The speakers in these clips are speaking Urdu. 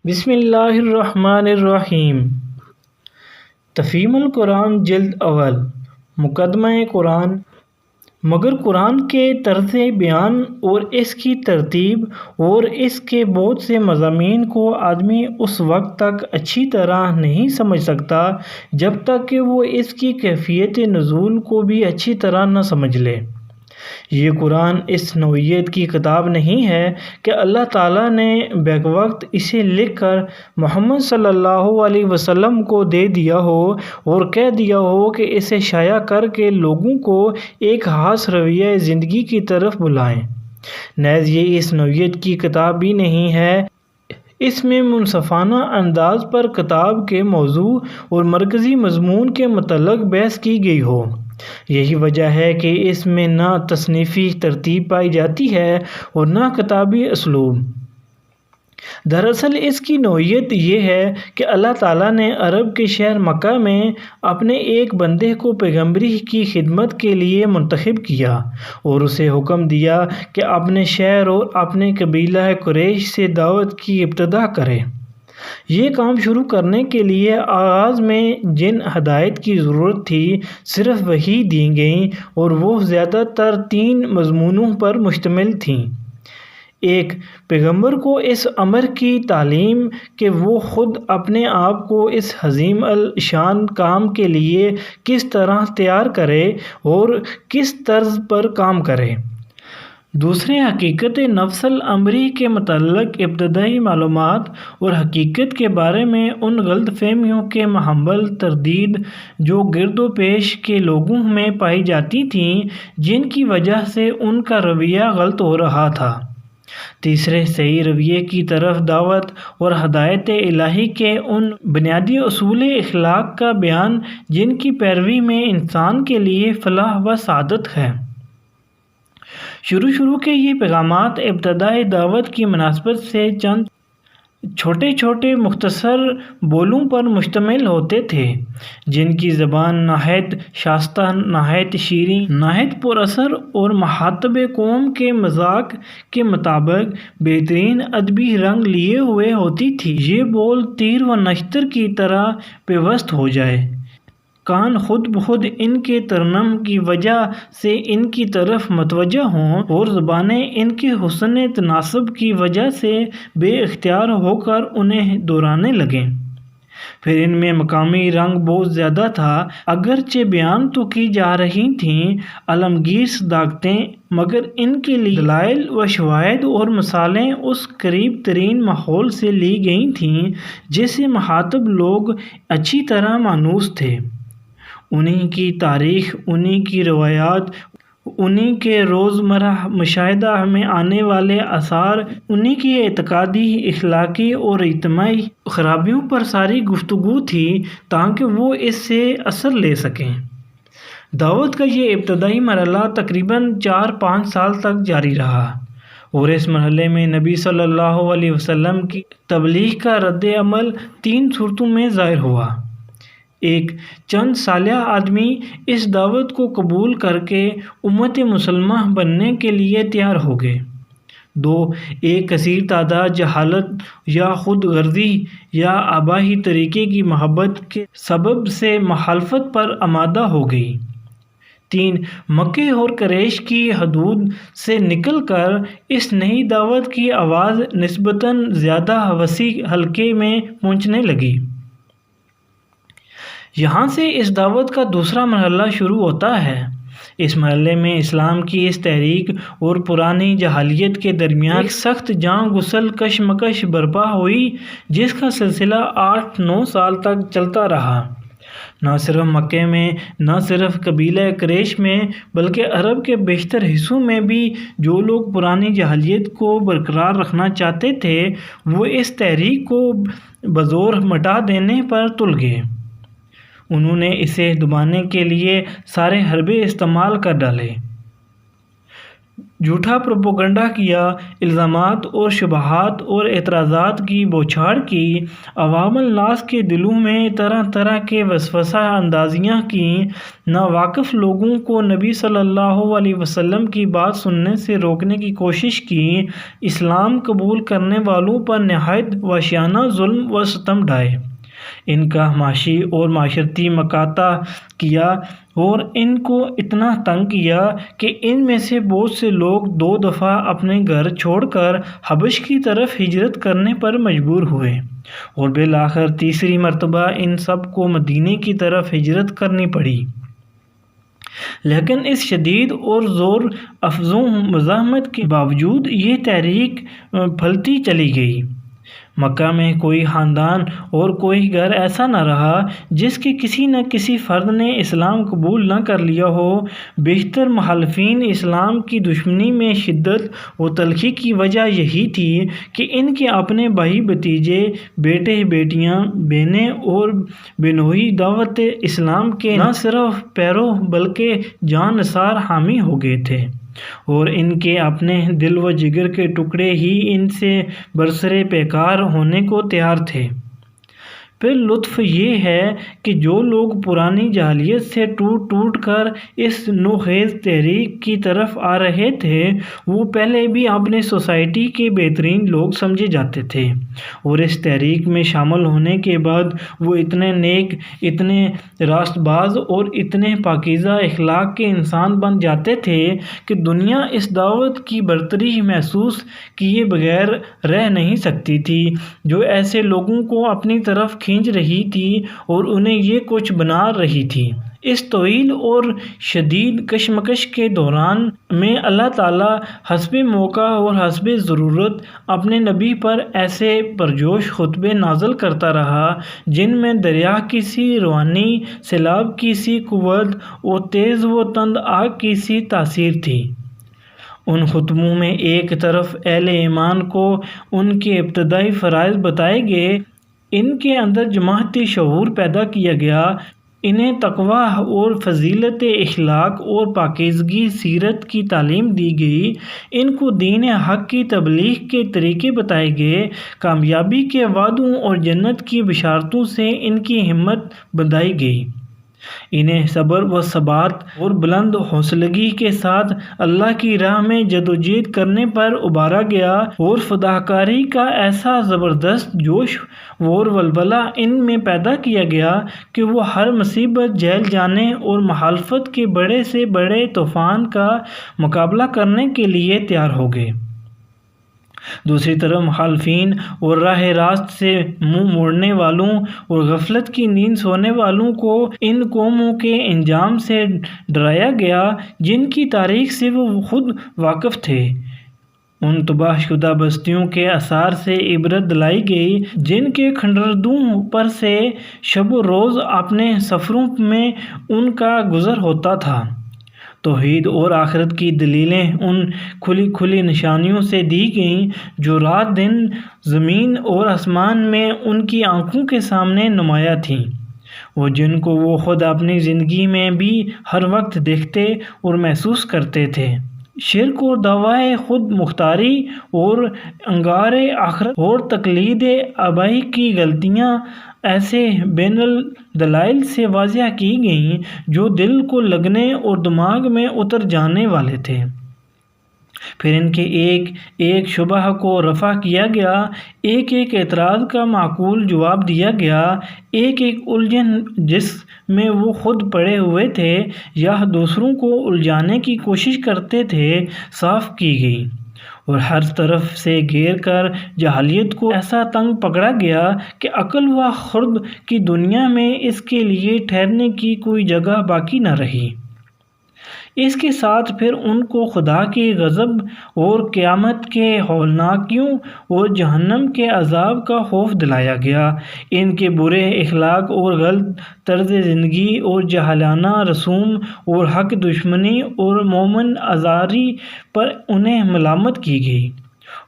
بسم اللہ الرحمن الرحیم۔ تفہیم القرآن جلد اول۔ مقدمہ قرآن۔ مگر قرآن کے طرز بیان اور اس کی ترتیب اور اس کے بہت سے مضامین کو آدمی اس وقت تک اچھی طرح نہیں سمجھ سکتا جب تک کہ وہ اس کی کیفیت نزول کو بھی اچھی طرح نہ سمجھ لے۔ یہ قرآن اس نوعیت کی کتاب نہیں ہے کہ اللہ تعالیٰ نے بیک وقت اسے لکھ کر محمد صلی اللہ علیہ وسلم کو دے دیا ہو اور کہہ دیا ہو کہ اسے شائع کر کے لوگوں کو ایک خاص رویہ زندگی کی طرف بلائیں۔ نیز یہ اس نوعیت کی کتاب بھی نہیں ہے۔ اس میں منصفانہ انداز پر کتاب کے موضوع اور مرکزی مضمون کے متعلق بحث کی گئی ہو۔ یہی وجہ ہے کہ اس میں نہ تصنیفی ترتیب پائی جاتی ہے اور نہ کتابی اسلوب۔ دراصل اس کی نوعیت یہ ہے کہ اللہ تعالیٰ نے عرب کے شہر مکہ میں اپنے ایک بندے کو پیغمبری کی خدمت کے لیے منتخب کیا اور اسے حکم دیا کہ اپنے شہر اور اپنے قبیلہ قریش سے دعوت کی ابتدا کرے۔ یہ کام شروع کرنے کے لیے آغاز میں جن ہدایت کی ضرورت تھی صرف وہی دی گئیں اور وہ زیادہ تر 3 مضمونوں پر مشتمل تھیں۔ ایک، پیغمبر کو اس امر کی تعلیم کہ وہ خود اپنے آپ کو اس عظیم الشان کام کے لیے کس طرح تیار کرے اور کس طرز پر کام کرے۔ دوسرے، حقیقت نفس الامری کے متعلق ابتدائی معلومات اور حقیقت کے بارے میں ان غلط فہمیوں کے محمل تردید جو گرد و پیش کے لوگوں میں پائی جاتی تھیں جن کی وجہ سے ان کا رویہ غلط ہو رہا تھا۔ تیسرے، صحیح رویے کی طرف دعوت اور ہدایت الہی کے ان بنیادی اصول اخلاق کا بیان جن کی پیروی میں انسان کے لیے فلاح و سعادت ہے۔ شروع کے یہ پیغامات ابتدائی دعوت کی مناسبت سے چند چھوٹے مختصر بولوں پر مشتمل ہوتے تھے جن کی زبان نہایت شائستہ، نہایت شیریں، نہایت پر اثر اور مخاطب قوم کے مذاق کے مطابق بہترین ادبی رنگ لیے ہوئے ہوتی تھی۔ یہ بول تیر و نشتر کی طرح پیوست ہو جائے، کان خود بخود ان کے ترنم کی وجہ سے ان کی طرف متوجہ ہوں اور زبانیں ان کے حسن تناسب کی وجہ سے بے اختیار ہو کر انہیں دہرانے لگیں۔ پھر ان میں مقامی رنگ بہت زیادہ تھا، اگرچہ بیان تو کی جا رہی تھیں عالمگیر صداقتیں، مگر ان کے لیے دلائل و شواہد اور مثالیں اس قریب ترین ماحول سے لی گئی تھیں جس سے مخاطب لوگ اچھی طرح مانوس تھے۔ انہی کی تاریخ، انہی کی روایات، انہی کے روزمرہ مشاہدہ میں آنے والے آثار، انہی کی اعتقادی، اخلاقی اور اجتماعی خرابیوں پر ساری گفتگو تھی تاکہ وہ اس سے اثر لے سکیں۔ دعوت کا یہ ابتدائی مرحلہ تقریباً 4-5 سال تک جاری رہا اور اس مرحلے میں نبی صلی اللہ علیہ وسلم کی تبلیغ کا رد عمل 3 صورتوں میں ظاہر ہوا۔ ایک، چند صالح آدمی اس دعوت کو قبول کر کے امت مسلمہ بننے کے لیے تیار ہو گئے۔ 2، ایک کثیر تعداد جہالت یا خود غرضی یا آبائی طریقے کی محبت کے سبب سے مخالفت پر آمادہ ہو گئی۔ 3، مکہ اور قریش کی حدود سے نکل کر اس نئی دعوت کی آواز نسبتاً زیادہ وسیع حلقے میں پہنچنے لگی۔ یہاں سے اس دعوت کا دوسرا مرحلہ شروع ہوتا ہے۔ اس مرحلے میں اسلام کی اس تحریک اور پرانی جاہلیت کے درمیان ایک سخت جاں گسل کشمکش برپا ہوئی جس کا سلسلہ 8-9 سال تک چلتا رہا۔ نہ صرف مکہ میں، نہ صرف قبیلہ قریش میں، بلکہ عرب کے بیشتر حصوں میں بھی جو لوگ پرانی جاہلیت کو برقرار رکھنا چاہتے تھے وہ اس تحریک کو بزور مٹا دینے پر تل گئے۔ انہوں نے اسے دبانے کے لیے سارے حربے استعمال کر ڈالے۔ جھوٹا پروپیگنڈا کیا، الزامات اور شبہات اور اعتراضات کی بوچھاڑ کی، عوام الناس کے دلوں میں طرح طرح کے وسوسہ اندازیاں کیں، ناواقف لوگوں کو نبی صلی اللہ علیہ وسلم کی بات سننے سے روکنے کی کوشش کی، اسلام قبول کرنے والوں پر نہایت وحشیانہ ظلم و ستم ڈھائے، ان کا معاشی اور معاشرتی مقاطع کیا اور ان کو اتنا تنگ کیا کہ ان میں سے بہت سے لوگ 2 دفعہ اپنے گھر چھوڑ کر حبش کی طرف ہجرت کرنے پر مجبور ہوئے، اور بالآخر تیسری مرتبہ ان سب کو مدینے کی طرف ہجرت کرنی پڑی۔ لیکن اس شدید اور زور افزوں مزاحمت کے باوجود یہ تحریک پھلتی چلی گئی۔ مکہ میں کوئی خاندان اور کوئی گھر ایسا نہ رہا جس کے کسی نہ کسی فرد نے اسلام قبول نہ کر لیا ہو۔ بیشتر مخالفین اسلام کی دشمنی میں شدت و تلخی کی وجہ یہی تھی کہ ان کے اپنے بھائی بھتیجے، بیٹے بیٹیاں، بہنیں اور بہنوئی دعوت اسلام کے نہ صرف پیرو بلکہ جان نثار حامی ہو گئے تھے، اور ان کے اپنے دل و جگر کے ٹکڑے ہی ان سے برسرِ پیکار ہونے کو تیار تھے۔ پھر لطف یہ ہے کہ جو لوگ پرانی جاہلیت سے ٹوٹ ٹوٹ کر اس نوخیز تحریک کی طرف آ رہے تھے، وہ پہلے بھی اپنے سوسائٹی کے بہترین لوگ سمجھے جاتے تھے، اور اس تحریک میں شامل ہونے کے بعد وہ اتنے نیک، اتنے راست باز اور اتنے پاکیزہ اخلاق کے انسان بن جاتے تھے کہ دنیا اس دعوت کی برتری محسوس کیے بغیر رہ نہیں سکتی تھی جو ایسے لوگوں کو اپنی طرف کھینچ رہی تھی اور انہیں یہ کچھ بنا رہی تھی۔ اس طویل اور شدید کشمکش کے دوران میں اللہ تعالیٰ حسب موقع اور حسب ضرورت اپنے نبی پر ایسے پرجوش خطبے نازل کرتا رہا جن میں دریا کی سی روانی، سیلاب کی سی قوت اور تیز و تند آگ کی سی تاثیر تھی۔ ان خطبوں میں ایک طرف اہل ایمان کو ان کے ابتدائی فرائض بتائے گئے، ان کے اندر جماعتی شعور پیدا کیا گیا، انہیں تقویٰ اور فضیلت اخلاق اور پاکیزگی سیرت کی تعلیم دی گئی، ان کو دین حق کی تبلیغ کے طریقے بتائے گئے، کامیابی کے وعدوں اور جنت کی بشارتوں سے ان کی ہمت بندھائی گئی، انہیں صبر و ثبات اور بلند حوصلگی کے ساتھ اللہ کی راہ میں جدوجہد کرنے پر ابھارا گیا، اور فداکاری کا ایسا زبردست جوش اور ولولہ ان میں پیدا کیا گیا کہ وہ ہر مصیبت جھیل جانے اور مخالفت کے بڑے سے بڑے طوفان کا مقابلہ کرنے کے لیے تیار ہو گئے۔ دوسری طرف مخالفین اور راہ راست سے منہ موڑنے والوں اور غفلت کی نیند سونے والوں کو ان قوموں کے انجام سے ڈرایا گیا جن کی تاریخ سے وہ خود واقف تھے، ان تباہ شدہ بستیوں کے آثار سے عبرت دلائی گئی جن کے کھنڈردوں پر سے شب و روز اپنے سفروں میں ان کا گزر ہوتا تھا۔ توحید اور آخرت کی دلیلیں ان کھلی کھلی نشانیوں سے دی گئیں جو رات دن زمین اور آسمان میں ان کی آنکھوں کے سامنے نمایاں تھیں، اور جن کو وہ خود اپنی زندگی میں بھی ہر وقت دیکھتے اور محسوس کرتے تھے۔ شرک اور دعویٰ خود مختاری اور انکار آخرت اور تقلید آبائی کی غلطیاں ایسے بین الدلائل سے واضح کی گئیں جو دل کو لگنے اور دماغ میں اتر جانے والے تھے۔ پھر ان کے ایک ایک شبہ کو رفع کیا گیا، ایک ایک اعتراض کا معقول جواب دیا گیا، ایک ایک الجھن جس میں وہ خود پڑے ہوئے تھے یا دوسروں کو الجھانے کی کوشش کرتے تھے صاف کی گئی، اور ہر طرف سے گھیر کر جاہلیت کو ایسا تنگ پکڑا گیا کہ عقل و خرد کی دنیا میں اس کے لیے ٹھہرنے کی کوئی جگہ باقی نہ رہی۔ اس کے ساتھ پھر ان کو خدا کی غضب اور قیامت کے ہولناکیوں اور جہنم کے عذاب کا خوف دلایا گیا، ان کے برے اخلاق اور غلط طرز زندگی اور جاہلانہ رسوم اور حق دشمنی اور مومن آزاری پر انہیں ملامت کی گئی،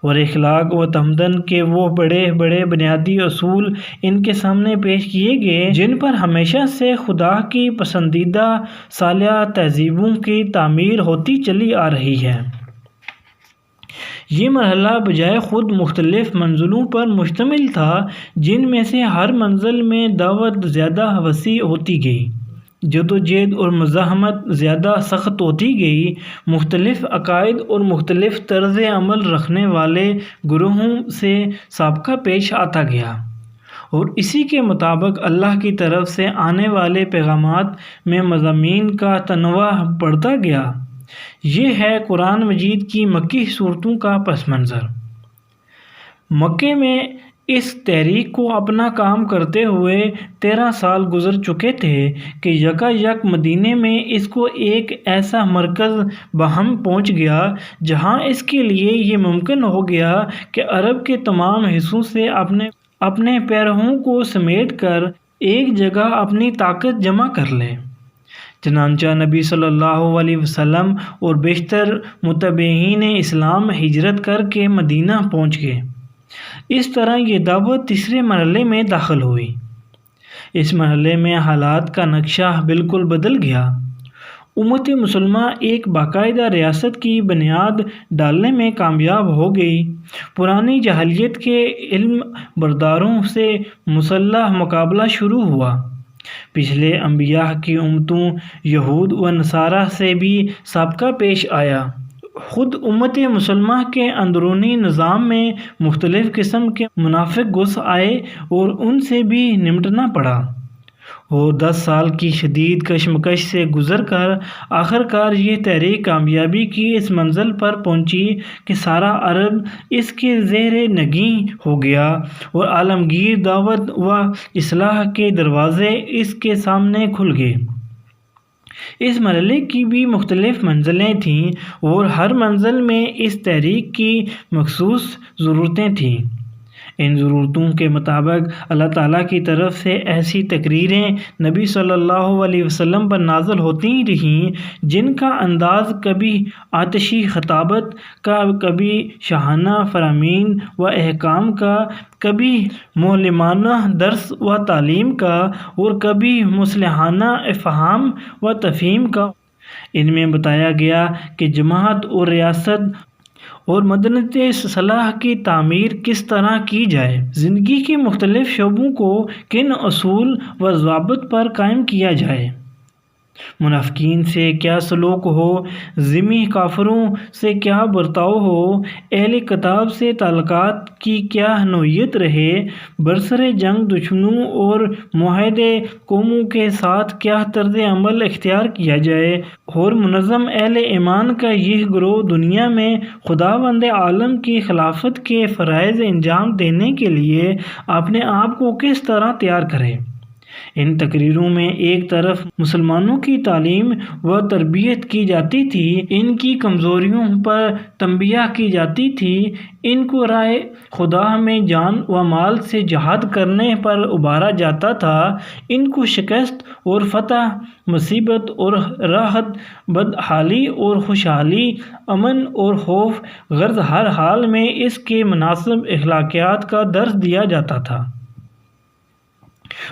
اور اخلاق و تمدن کے وہ بڑے بڑے بنیادی اصول ان کے سامنے پیش کیے گئے جن پر ہمیشہ سے خدا کی پسندیدہ صالحہ تہذیبوں کی تعمیر ہوتی چلی آ رہی ہے۔ یہ مرحلہ بجائے خود مختلف منزلوں پر مشتمل تھا، جن میں سے ہر منزل میں دعوت زیادہ وسیع ہوتی گئی، جدوجہد اور مزاحمت زیادہ سخت ہوتی گئی، مختلف عقائد اور مختلف طرز عمل رکھنے والے گروہوں سے سابقہ پیش آتا گیا، اور اسی کے مطابق اللہ کی طرف سے آنے والے پیغامات میں مضامین کا تنوع بڑھتا گیا۔ یہ ہے قرآن مجید کی مکی صورتوں کا پس منظر۔ مکے میں اس تحریک کو اپنا کام کرتے ہوئے 13 سال گزر چکے تھے کہ یکا مدینے میں اس کو ایک ایسا مرکز بہم پہنچ گیا جہاں اس کے لیے یہ ممکن ہو گیا کہ عرب کے تمام حصوں سے اپنے پیرووں کو سمیٹ کر ایک جگہ اپنی طاقت جمع کر لے۔ چنانچہ نبی صلی اللہ علیہ وسلم اور بیشتر متبعین اسلام ہجرت کر کے مدینہ پہنچ گئے۔ اس طرح یہ دعوت تیسرے مرحلے میں داخل ہوئی۔ اس مرحلے میں حالات کا نقشہ بالکل بدل گیا۔ امت مسلمہ ایک باقاعدہ ریاست کی بنیاد ڈالنے میں کامیاب ہو گئی۔ پرانی جاہلیت کے علم برداروں سے مسلح مقابلہ شروع ہوا۔ پچھلے انبیاء کی امتوں یہود و نصارہ سے بھی سابقہ پیش آیا۔ خود امت مسلمہ کے اندرونی نظام میں مختلف قسم کے منافق گھس آئے اور ان سے بھی نمٹنا پڑا، اور 10 سال کی شدید کشمکش سے گزر کر آخرکار یہ تحریک کامیابی کی اس منزل پر پہنچی کہ سارا عرب اس کے زیر نگیں ہو گیا، اور عالمگیر دعوت و اصلاح کے دروازے اس کے سامنے کھل گئے۔ اس مرحلے کی بھی مختلف منزلیں تھیں، اور ہر منزل میں اس تحریک کی مخصوص ضرورتیں تھیں۔ ان ضرورتوں کے مطابق اللہ تعالیٰ کی طرف سے ایسی تقریریں نبی صلی اللہ علیہ وسلم پر نازل ہوتی رہیں جن کا انداز کبھی آتشی خطابت کا، کبھی شاہانہ فرامین و احکام کا، کبھی معلمانہ درس و تعلیم کا، اور کبھی مصلحانہ افہام و تفہیم کا۔ ان میں بتایا گیا کہ جماعت اور ریاست اور مدنت صلاح کی تعمیر کس طرح کی جائے، زندگی کے مختلف شعبوں کو کن اصول و ضوابط پر قائم کیا جائے، منافقین سے کیا سلوک ہو، ذمہ کافروں سے کیا برتاؤ ہو، اہل کتاب سے تعلقات کی کیا نوعیت رہے، برسر جنگ دشمنوں اور معاہدے قوموں کے ساتھ کیا طرز عمل اختیار کیا جائے، اور منظم اہل ایمان کا یہ گروہ دنیا میں خداوند عالم کی خلافت کے فرائض انجام دینے کے لیے اپنے آپ کو کس طرح تیار کرے۔ ان تقریروں میں ایک طرف مسلمانوں کی تعلیم و تربیت کی جاتی تھی، ان کی کمزوریوں پر تنبیہ کی جاتی تھی، ان کو راہ خدا میں جان و مال سے جہاد کرنے پر ابھارا جاتا تھا، ان کو شکست اور فتح، مصیبت اور راحت، بدحالی اور خوشحالی، امن اور خوف، غرض ہر حال میں اس کے مناسب اخلاقیات کا درس دیا جاتا تھا،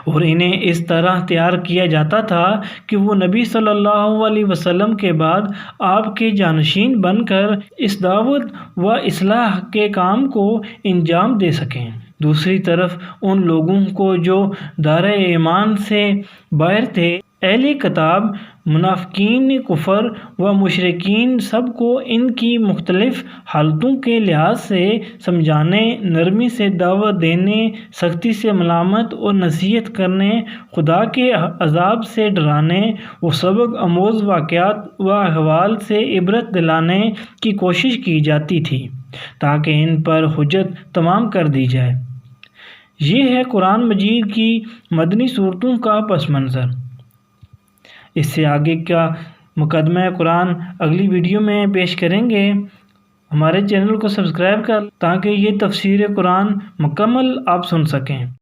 اور انہیں اس طرح تیار کیا جاتا تھا کہ وہ نبی صلی اللہ علیہ وسلم کے بعد آپ کے جانشین بن کر اس دعوت و اصلاح کے کام کو انجام دے سکیں۔ دوسری طرف ان لوگوں کو جو دائرہ ایمان سے باہر تھے، اہل کتاب، منافقین، کفر و مشرکین، سب کو ان کی مختلف حالتوں کے لحاظ سے سمجھانے، نرمی سے دعوت دینے، سختی سے ملامت اور نصیحت کرنے، خدا کے عذاب سے ڈرانے، و سبق آموز واقعات و احوال سے عبرت دلانے کی کوشش کی جاتی تھی تاکہ ان پر حجت تمام کر دی جائے۔ یہ ہے قرآن مجید کی مدنی صورتوں کا پس منظر۔ اس سے آگے کا مقدمہ قرآن اگلی ویڈیو میں پیش کریں گے۔ ہمارے چینل کو سبسکرائب کر تاکہ یہ تفسیر قرآن مکمل آپ سن سکیں۔